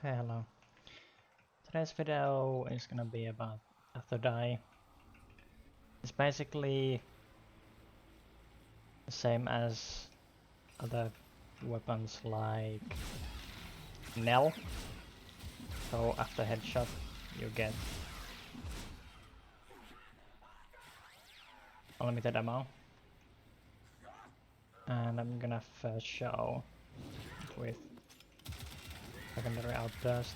Okay, hello. Today's video is gonna be about Athodai. It's basically the same as other weapons like Nell. So after headshot you get unlimited ammo. And I'm gonna first show it with secondary outburst.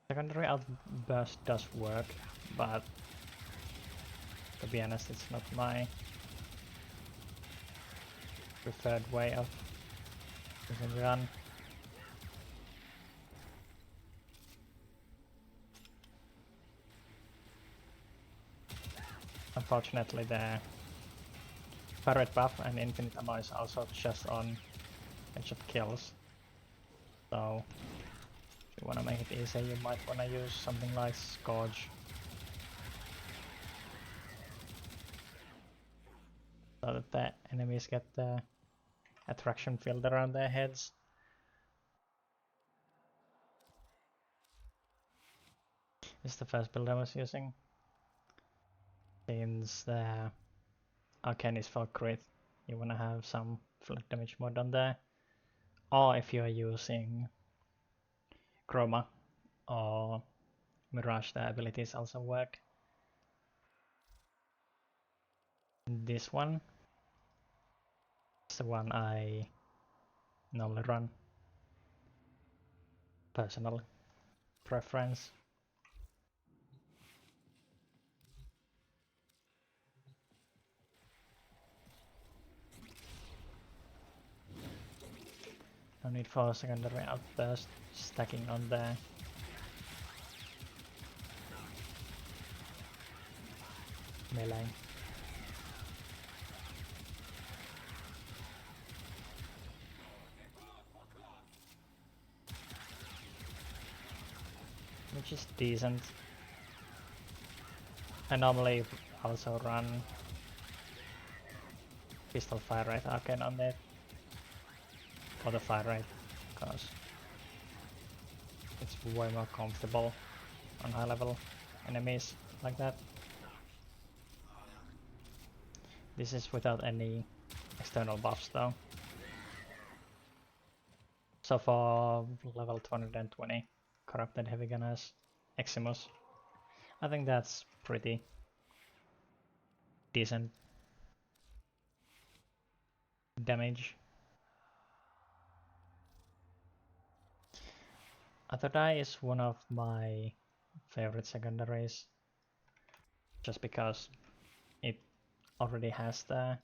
Secondary outburst does work, but to be honest, it's not my preferred way of using the gun. Unfortunately, the pirate buff and infinite ammo is also just on headshot kills. So if you wanna make it easy, you might wanna use something like Scourge. So that the enemies get the attraction field around their heads. This is the first build I was using. Since the Arcane is for crit, you wanna have some flat damage mod on there. Or if you are using Chroma or Mirage, the abilities also work. This one is the one I normally run. Personal preference. No need for secondary outburst stacking on the melee. Which is decent. I normally also run pistol fire rate arcane on it for the fire rate because it's way more comfortable on high level enemies like that. This is without any external buffs though. So for level 220 corrupted heavy gunners Eximus, I think that's pretty decent damage. Athodai is one of my favorite secondaries just because it already has the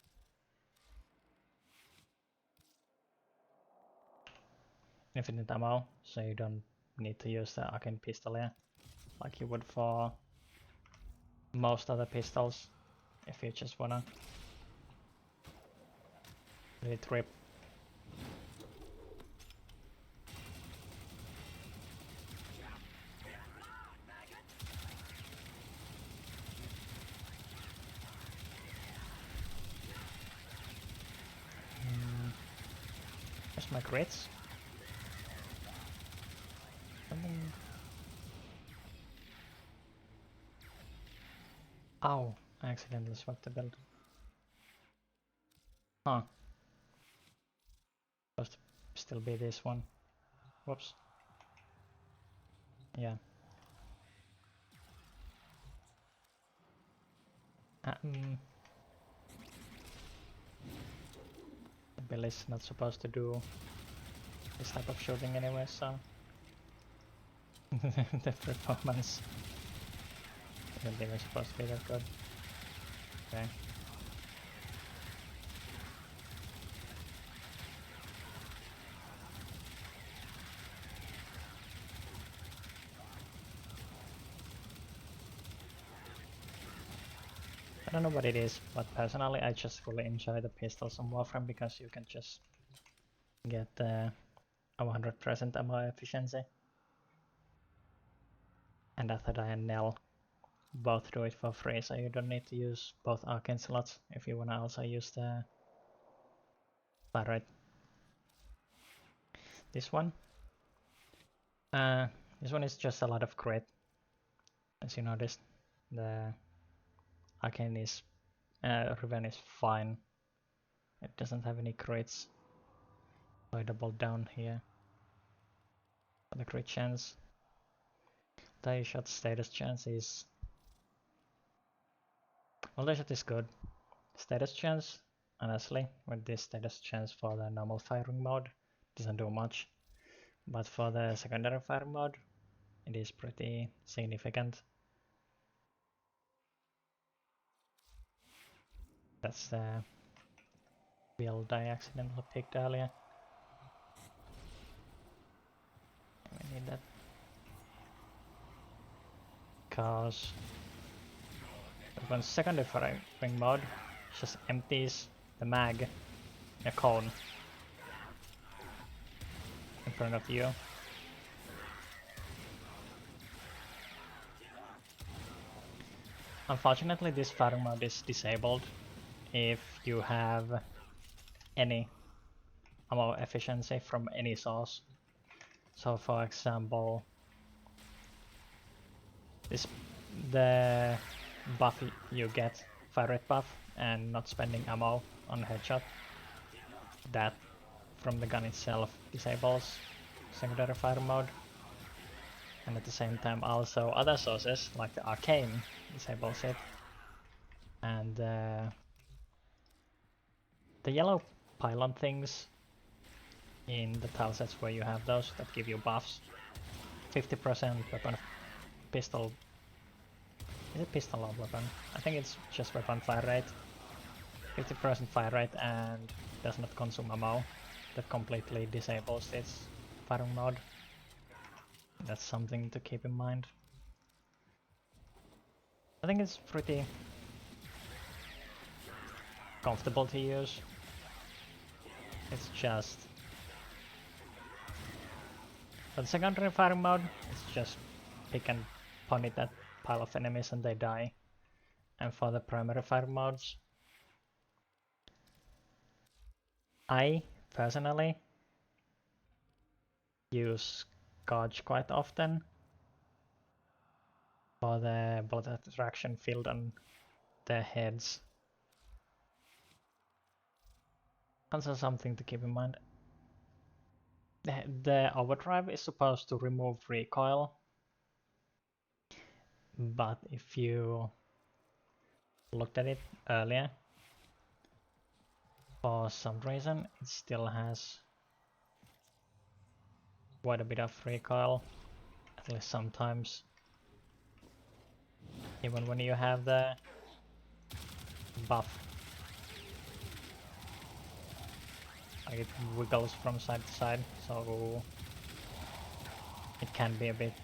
infinite ammo, so you don't need to use the arcane pistol like you would for most other pistols if you just wanna really trip. Where's my crits? Ow, I accidentally swapped the build. Huh. Supposed to still be this one. Whoops. Yeah. The build is not supposed to do this type of shooting anyway, so the performance isn't even supposed to be that good. Okay. I don't know what it is, but personally I just really enjoy the pistols on Warframe because you can just get a 100% ammo efficiency. And Athodai and Nell both do it for free, so you don't need to use both arcane slots if you wanna also use the Pyrite. This one? This one is just a lot of crit. As you noticed, the arcane is Riven is fine. It doesn't have any crits. So I double down here for the crit chance. Die shot status chance is... well, die shot is good. Status chance, honestly, with this status chance for the normal firing mode, doesn't do much. But for the secondary fire mode, it is pretty significant. That's the build I accidentally picked earlier. We need that. Because when secondary firing mode just empties the mag in a cone in front of you. Unfortunately, this firing mode is disabled if you have any ammo efficiency from any source. So for example, the buff you get, fire rate buff, and not spending ammo on headshot, that from the gun itself disables secondary fire mode. And at the same time also other sources like the arcane disables it. And the yellow pylon things in the tilesets where you have those that give you buffs, 50% weapon pistol. Is it pistol or weapon? I think it's just weapon fire rate. 50% fire rate and does not consume ammo. That completely disables its firing mode. That's something to keep in mind. I think it's pretty comfortable to use. It's just... for the secondary firing mode, it's just pick and point it at pile of enemies and they die. And for the primary fire modes, I personally use Gauge quite often for the bullet attraction field on their heads. Also something to keep in mind. The overdrive is supposed to remove recoil, but if you looked at it earlier, for some reason it still has quite a bit of recoil, at least sometimes. Even when you have the buff. Like it wiggles from side to side, so it can be a bit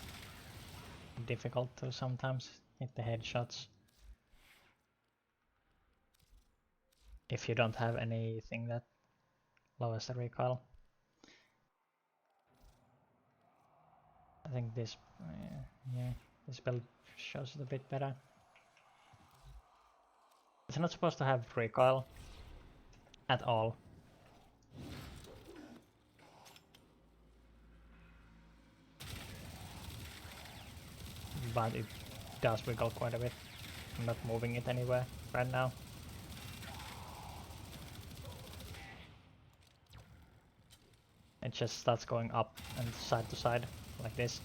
difficult to sometimes hit the headshots if you don't have anything that lowers the recoil. I think this, yeah, this build shows it a bit better. It's not supposed to have recoil at all. But it does wiggle quite a bit. I'm not moving it anywhere right now. It just starts going up and side to side like this.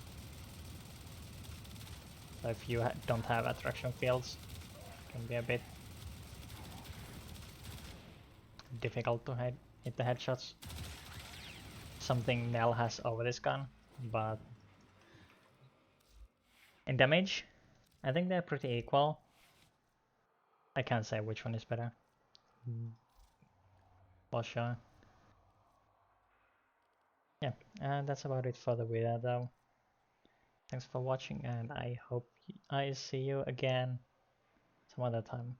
So if you don't have attraction fields, it can be a bit difficult to hit the headshots. Something Nell has over this gun, but in damage, I think they're pretty equal. I can't say which one is better. For sure. Yeah, and that's about it for the video though. Thanks for watching and I hope I see you again some other time.